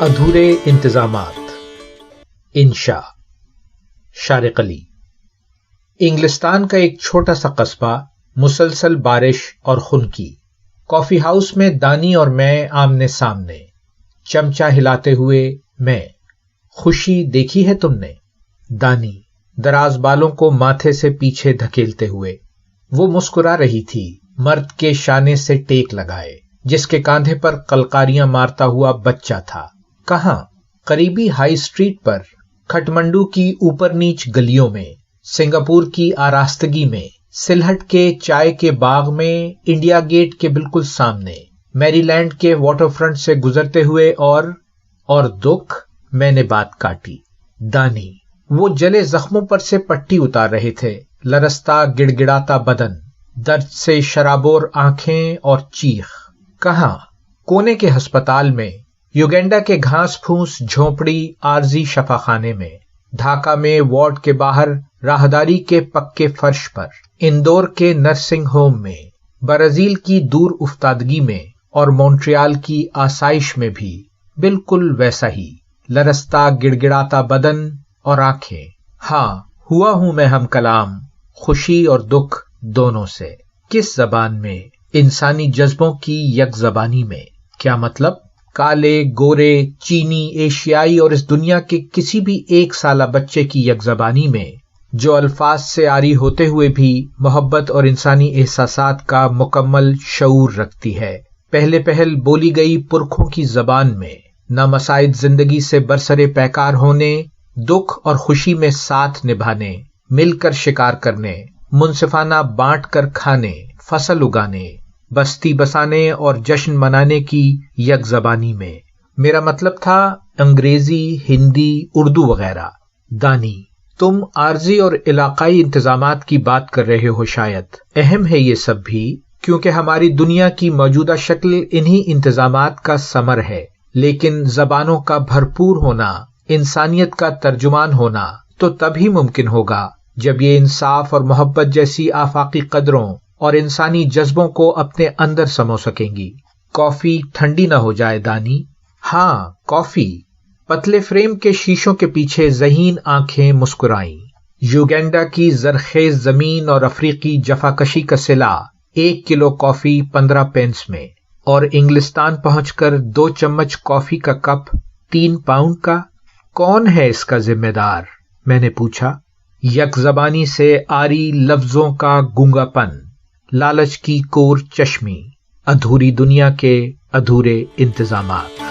ادھورے انتظامات، انشا، شارق علی۔ انگلستان کا ایک چھوٹا سا قصبہ، مسلسل بارش اور خنکی۔ کافی ہاؤس میں دانی اور میں آمنے سامنے، چمچہ ہلاتے ہوئے میں: خوشی دیکھی ہے تم نے؟ دانی دراز بالوں کو ماتھے سے پیچھے دھکیلتے ہوئے۔ وہ مسکرا رہی تھی، مرد کے شانے سے ٹیک لگائے، جس کے کاندھے پر قلقاریاں مارتا ہوا بچہ تھا۔ کہاں؟ قریبی ہائی اسٹریٹ پر، کھٹمنڈو کی اوپر نیچ گلیوں میں، سنگاپور کی آراستگی میں، سلہٹ کے چائے کے باغ میں، انڈیا گیٹ کے بالکل سامنے، میری لینڈ کے واٹر فرنٹ سے گزرتے ہوئے اور دکھ؟ میں نے بات کاٹی۔ دانی وہ جلے زخموں پر سے پٹی اتار رہے تھے، لرزتا گڑ گڑاتا بدن، درد سے شرابور آنکھیں اور چیخ۔ کہاں؟ کونے کے ہسپتال میں، یوگینڈا کے گھاس پھوس جھونپڑی عارضی شفا خانے میں، ڈھاکہ میں وارڈ کے باہر راہداری کے پکے فرش پر، اندور کے نرسنگ ہوم میں، برازیل کی دور افتادگی میں اور مونٹریال کی آسائش میں بھی بالکل ویسا ہی، لرزتا گڑ گڑاتا بدن اور آنکھیں۔ ہاں، ہوا ہوں میں ہم کلام، خوشی اور دکھ دونوں سے۔ کس زبان میں؟ انسانی جذبوں کی یک زبانی میں۔ کیا مطلب؟ کالے، گورے، چینی، ایشیائی اور اس دنیا کے کسی بھی 1 سالہ بچے کی یک زبانی میں، جو الفاظ سے عاری ہوتے ہوئے بھی محبت اور انسانی احساسات کا مکمل شعور رکھتی ہے۔ پہل بولی گئی پرکھوں کی زبان میں، نامساعد زندگی سے برسرے پیکار ہونے، دکھ اور خوشی میں ساتھ نبھانے، مل کر شکار کرنے، منصفانہ بانٹ کر کھانے، فصل اگانے، بستی بسانے اور جشن منانے کی یک زبانی میں۔ میرا مطلب تھا انگریزی، ہندی، اردو وغیرہ۔ دانی تم عارضی اور علاقائی انتظامات کی بات کر رہے ہو شاید۔ اہم ہے یہ سب بھی، کیونکہ ہماری دنیا کی موجودہ شکل انہی انتظامات کا ثمر ہے، لیکن زبانوں کا بھرپور ہونا، انسانیت کا ترجمان ہونا تو تب ہی ممکن ہوگا جب یہ انصاف اور محبت جیسی آفاقی قدروں اور انسانی جذبوں کو اپنے اندر سمو سکیں گی۔ کافی ٹھنڈی نہ ہو جائے دانی؟ ہاں، کافی۔ پتلے فریم کے شیشوں کے پیچھے ذہین آنکھیں مسکرائیں۔ یوگینڈا کی زرخیز زمین اور افریقی جفاکشی کا صلہ، 1 کلو کافی 15 پینس میں، اور انگلستان پہنچ کر 2 چمچ کافی کا کپ 3 پاؤنڈ کا۔ کون ہے اس کا ذمہ دار؟ میں نے پوچھا۔ یک زبانی سے آری لفظوں کا گونگا پن، لالچ کی کور چشمی، ادھوری دنیا کے ادھورے انتظامات۔